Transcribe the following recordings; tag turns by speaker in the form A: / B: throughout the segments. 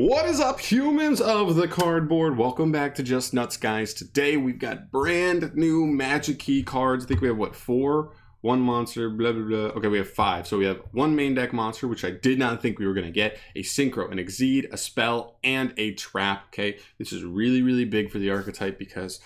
A: What is up, humans of the cardboard? Welcome back to Just Nuts, guys. Today we've got brand new MAGIKEY cards. I think we have what, 4? One monster, blah blah blah. Okay, we have 5. So we have one main deck monster, which I did not think we were gonna get, a synchro, an exceed, a spell, and a trap. Okay, this is really big for the archetype because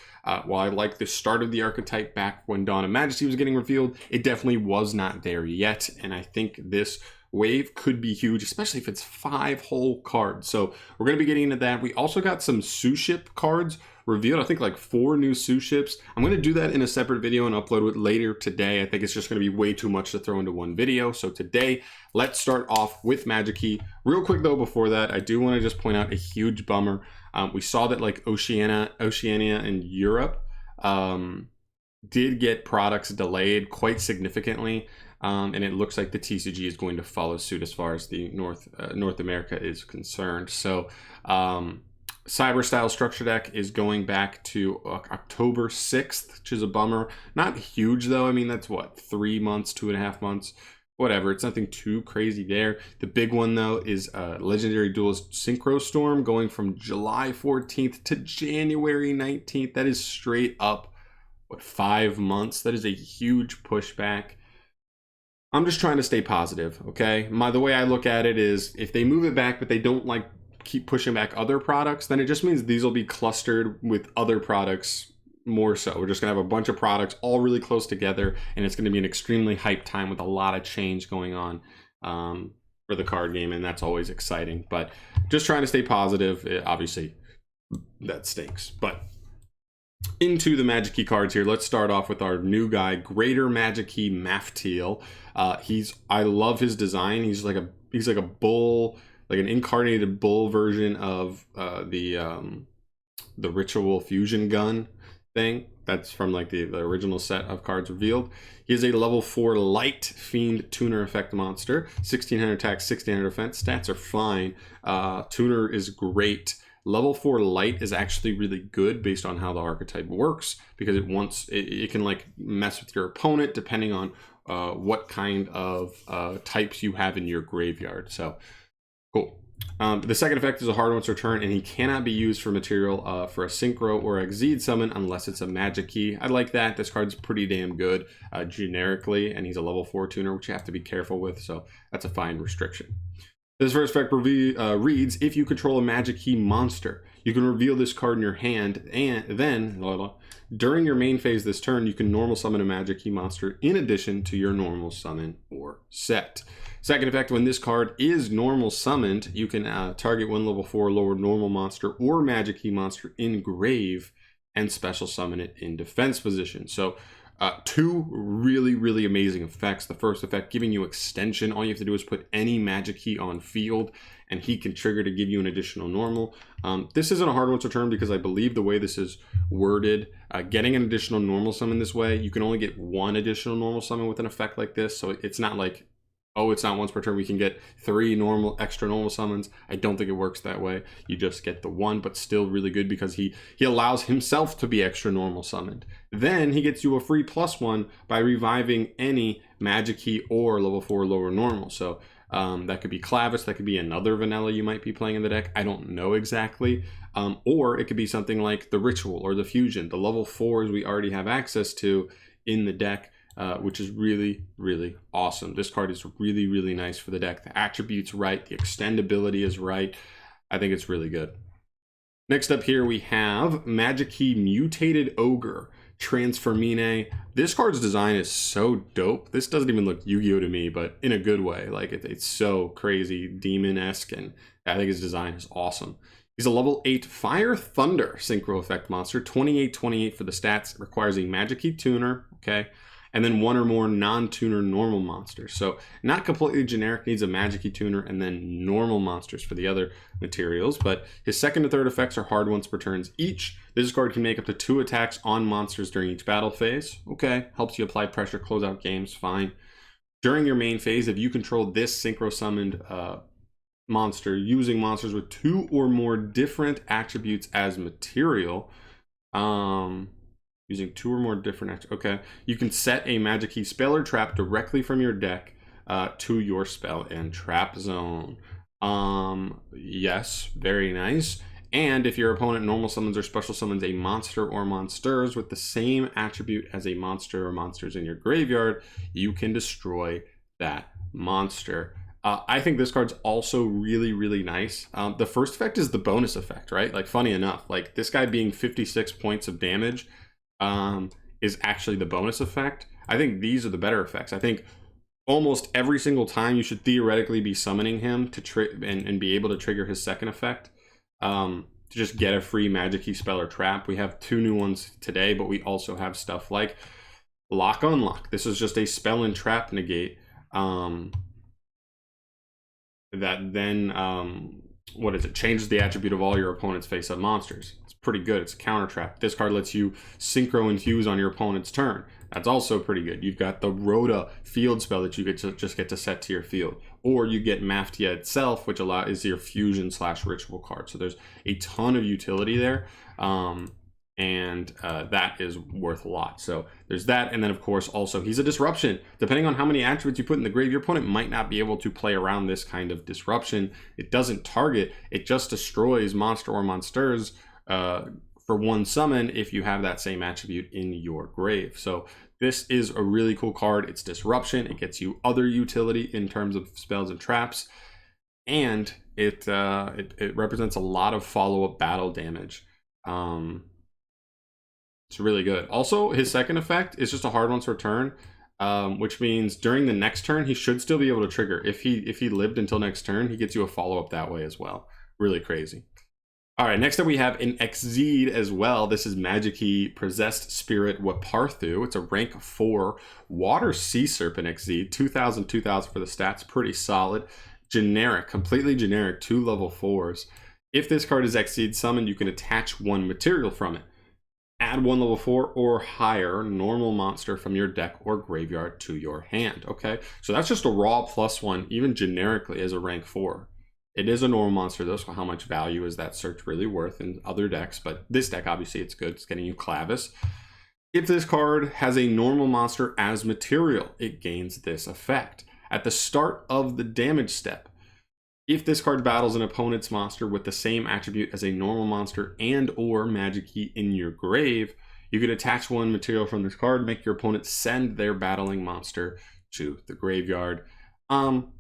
A: while I like the start of the archetype back when Dawn of Majesty was getting revealed, it definitely was not there yet, and I think this wave could be huge, especially if it's 5 whole cards. So we're going to be getting into that. We also got some Sue ship cards revealed. I think like 4 new Sue ships. I'm going to do that in a separate video and upload it later today. I think it's just going to be way too much to throw into one video. So today, let's start off with MAGIKEY. Real quick though, before that, I do want to just point out a huge bummer. We saw that like Oceania and Europe did get products delayed quite significantly. And it looks like the TCG is going to follow suit as far as the North America is concerned. So Cyber Style Structure Deck is going back to October 6th, which is a bummer. Not huge though. I mean, that's what, 3 months, 2.5 months, whatever. It's nothing too crazy there. The big one though is Legendary Duelist Synchro Storm going from July 14th to January 19th. That is straight up, what, 5 months? That is a huge pushback. I'm just trying to stay positive, okay? The way I look at it is if they move it back, but they don't like keep pushing back other products, then it just means these will be clustered with other products more so. We're just gonna have a bunch of products all really close together, and it's gonna be an extremely hyped time with a lot of change going on for the card game, and that's always exciting. But just trying to stay positive. Obviously, that stinks, but into the MAGIKEY cards here. Let's start off with our new guy, Greater MAGIKEY Mafteal. I love his design. He's like a bull, like an incarnated bull version of the ritual fusion gun thing. That's from like the original set of cards revealed. He is a level 4 light fiend tuner effect monster. 1600 attack, 1600 defense. Stats are fine. Tuner is great. Level 4 light is actually really good based on how the archetype works, because it can like mess with your opponent depending on what kind of types you have in your graveyard. So cool. The second effect is a hard one's return, and he cannot be used for material for a synchro or exceed summon unless it's a MAGIKEY. I like that. This card's pretty damn good generically, and he's a level 4 tuner, which you have to be careful with, so that's a fine restriction. This first effect reads, if you control a MAGIKEY monster, you can reveal this card in your hand, and then, during your main phase this turn, you can normal summon a MAGIKEY monster in addition to your normal summon or set. Second effect, when this card is normal summoned, you can target one level 4 lower normal monster or MAGIKEY monster in grave and special summon it in defense position. So 2 really amazing effects. The first effect giving you extension. All you have to do is put any MAGIKEY on field and he can trigger to give you an additional normal. This isn't a hard one to turn because I believe the way this is worded, getting an additional normal summon this way, you can only get 1 additional normal summon with an effect like this. So it's not like, oh, it's not once per turn, we can get 3 extra normal summons. I don't think it works that way. You just get the 1, but still really good because he allows himself to be extra normal summoned. Then he gets you a free +1 by reviving any MAGIKEY or level 4 lower normal. So that could be Clavis, that could be another vanilla you might be playing in the deck. I don't know exactly. Or it could be something like the Ritual or the Fusion. The level 4s we already have access to in the deck. Which is really awesome. This card is really nice for the deck. The attributes right, the extendability is right. I think it's really good. Next up here we have MAGIKEY Mutated Ogre Transformine. This card's design is so dope. This doesn't even look Yu-Gi-Oh to me, but in a good way. Like it's so crazy demon-esque, and I think his design is awesome. He's a level 8 Fire Thunder synchro effect monster. 28 for the stats. Requires a MAGIKEY tuner. Okay. And then 1 or more non-tuner normal monsters. So not completely generic, needs a MAGIKEY tuner and then normal monsters for the other materials. But his second and third effects are hard once per turns each. This card can make up to 2 attacks on monsters during each battle phase. Okay, helps you apply pressure, close out games, fine. During your main phase, if you control this synchro summoned monster using monsters with 2 or more different attributes as material, using 2 or more different okay, you can set a MAGIKEY spell or trap directly from your deck to your spell and trap zone. Yes, very nice. And if your opponent normal summons or special summons a monster or monsters with the same attribute as a monster or monsters in your graveyard, you can destroy that monster. I think this card's also really, really nice. The first effect is the bonus effect, right? Like, funny enough, like this guy being 56 points of damage is actually the bonus effect. I think these are the better effects. I think almost every single time you should theoretically be summoning him to and be able to trigger his second effect to just get a free Magic-Key spell or trap. We have 2 new ones today, but we also have stuff like Lock Unlock. This is just a spell and trap negate that then what is it? Changes the attribute of all your opponent's face-up monsters. It's pretty good. It's a counter trap. This card lets you synchro infuse on your opponent's turn. That's also pretty good. You've got the Rhoda field spell that you just get to set to your field, or you get Maftia itself, which is your fusion / ritual card. So there's a ton of utility there, and that is worth a lot. So there's that, and then of course also he's a disruption. Depending on how many attributes you put in the grave, your opponent might not be able to play around this kind of disruption. It doesn't target; it just destroys monster or monsters for 1 summon if you have that same attribute in your grave. So this is a really cool card. It's disruption. It gets you other utility in terms of spells and traps, and it represents a lot of follow-up battle damage. It's really good. Also, his second effect is just a hard one to return, which means during the next turn he should still be able to trigger. If he lived until next turn, he gets you a follow-up that way as well. Really crazy. All right, next up we have an Exceed as well. This is Magic-Key Possessed Spirit Waparthu. It's a rank 4 Water Sea Serpent Exceed. 2,000, 2,000 for the stats. Pretty solid. Generic, completely generic, 2 level 4s. If this card is Exceed summoned, you can attach 1 material from it. Add 1 level 4 or higher normal monster from your deck or graveyard to your hand. Okay, so that's just a raw +1, even generically as a rank 4. It is a normal monster though, so how much value is that search really worth in other decks? But this deck, obviously, it's good. It's getting you Clavis. If this card has a normal monster as material, it gains this effect. At the start of the damage step, if this card battles an opponent's monster with the same attribute as a normal monster and or Magic-Key in your grave, you can attach 1 material from this card, make your opponent send their battling monster to the graveyard.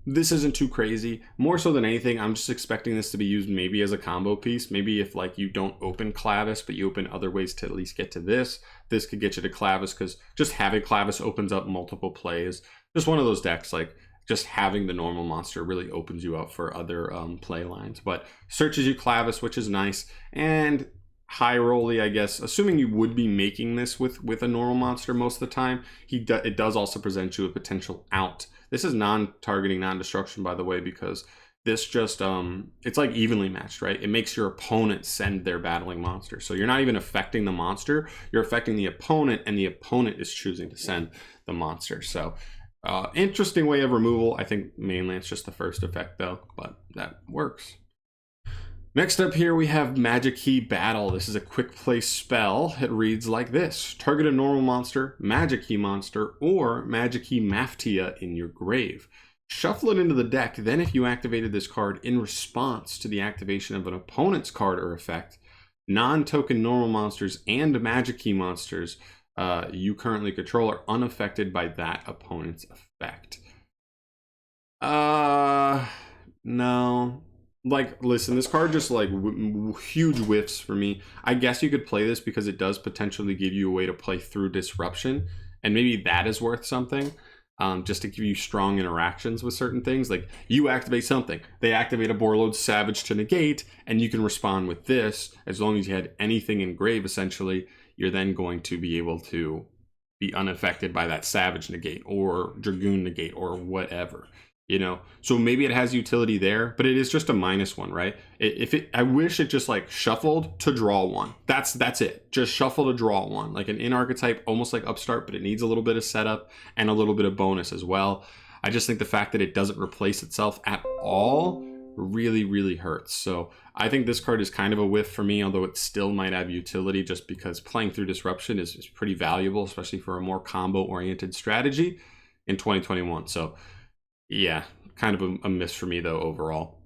A: This isn't too crazy. More so than anything, I'm just expecting this to be used maybe as a combo piece. Maybe if like you don't open Clavis, but you open other ways to at least get to this could get you to Clavis, because just having Clavis opens up multiple plays. Just one of those decks, like just having the normal monster really opens you up for other play lines. But searches you Clavis, which is nice. And high rolly, I guess, assuming you would be making this with a normal monster most of the time, it does also present you a potential out. This is non-targeting, non-destruction, by the way, because this just it's like evenly matched, right? It makes your opponent send their battling monster, so you're not even affecting the monster, you're affecting the opponent, and the opponent is choosing to send the monster. So interesting way of removal. I think mainly it's just the first effect though, but that works. Next up here we have Magic-Key Battle. This is a quick play spell. It reads like this: target a normal monster, Magic-Key monster, or Magic-Key Maftia in your grave. Shuffle it into the deck, then if you activated this card in response to the activation of an opponent's card or effect, non-token normal monsters and Magic-Key monsters you currently control are unaffected by that opponent's effect. No. Like, listen, this card just like huge whiffs for me. I guess you could play this because it does potentially give you a way to play through disruption, and maybe that is worth something, just to give you strong interactions with certain things. Like, you activate something, they activate a Borreload Savage to negate, and you can respond with this. As long as you had anything in grave, essentially, you're then going to be able to be unaffected by that Savage negate or Dragoon negate or whatever. You know, so maybe it has utility there, but it is just a -1, right? I wish it just like shuffled to draw 1. That's it. Just shuffle to draw 1, like an in archetype, almost like Upstart, but it needs a little bit of setup and a little bit of bonus as well. I just think the fact that it doesn't replace itself at all really, really hurts. So I think this card is kind of a whiff for me, although it still might have utility just because playing through disruption is pretty valuable, especially for a more combo-oriented strategy in 2021. So yeah, kind of a miss for me though overall.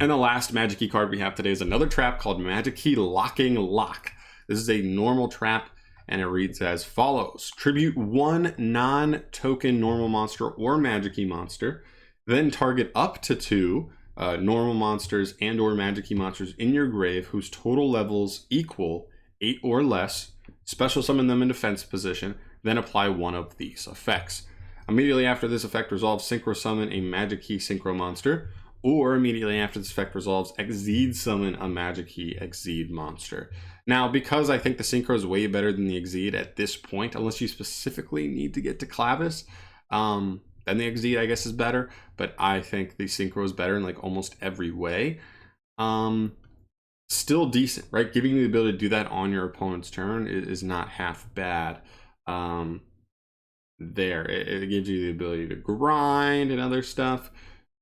A: And the last Magikey card we have today is another trap called Magikey Locking Lock. This is a normal trap, and it reads as follows. Tribute one non-token normal monster or Magikey monster, then target up to two normal monsters and or Magikey monsters in your grave whose total levels equal 8 or less, special summon them in defense position, then apply one of these effects. Immediately after this effect resolves, synchro summon a Magikey synchro monster, or immediately after this effect resolves, Exceed summon a Magikey Exceed monster. Now, because I think the synchro is way better than the Exceed at this point, unless you specifically need to get to Clavis, then the Exceed I guess is better, but I think the synchro is better in like almost every way. Still decent, right? Giving you the ability to do that on your opponent's turn is not half bad. It gives you the ability to grind and other stuff.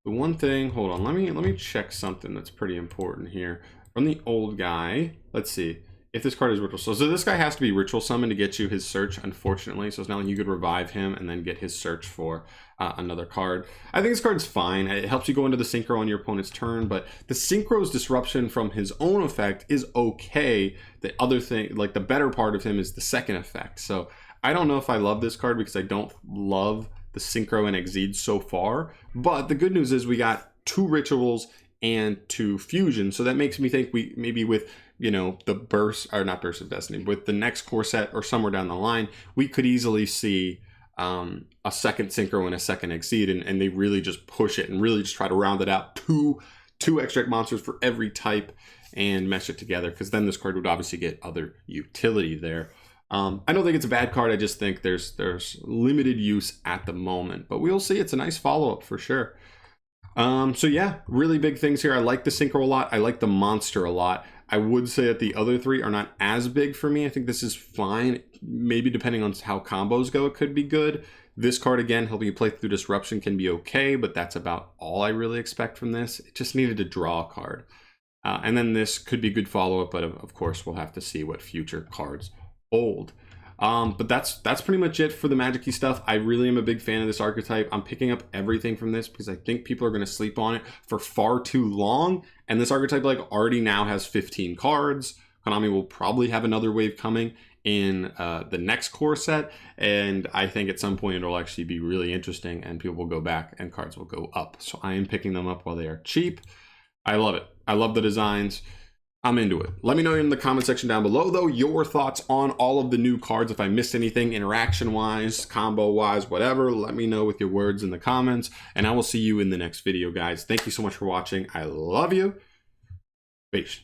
A: The one thing, hold on, let me check something that's pretty important here. From the old guy, let's see if this card is ritual. So this guy has to be ritual summoned to get you his search, unfortunately. So it's not like you could revive him and then get his search for another card. I think this card's fine. It helps you go into the synchro on your opponent's turn, but the synchro's disruption from his own effect is okay. The other thing, like the better part of him, is the second effect. So I don't know if I love this card because I don't love the synchro and Exceed so far, but the good news is we got 2 rituals and 2 fusion, so that makes me think we maybe with, you know, the burst, or not burst of destiny, with the next core set or somewhere down the line, we could easily see a second synchro and a second Exceed, and they really just push it and really just try to round it out, two extract monsters for every type and mesh it together, because then this card would obviously get other utility there. I don't think it's a bad card. I just think there's limited use at the moment, but we'll see. It's a nice follow-up for sure. So yeah, really big things here. I like the synchro a lot. I like the monster a lot. I would say that the other 3 are not as big for me. I think this is fine. Maybe depending on how combos go, it could be good. This card, again, helping you play through disruption can be okay, but that's about all I really expect from this. It just needed to draw a card. And then this could be good follow-up, but of course we'll have to see what future cards hold. But that's pretty much it for the Magikey stuff. I really am a big fan of this archetype. I'm picking up everything from this because I think people are going to sleep on it for far too long. And this archetype like already now has 15 cards. Konami will probably have another wave coming in the next core set, and I think at some point it'll actually be really interesting and people will go back and cards will go up. So I am picking them up while they are cheap. I love it. I love the designs. I'm into it. Let me know in the comment section down below, though, your thoughts on all of the new cards. If I missed anything interaction-wise, combo-wise, whatever, let me know with your words in the comments, and I will see you in the next video, guys. Thank you so much for watching. I love you. Peace.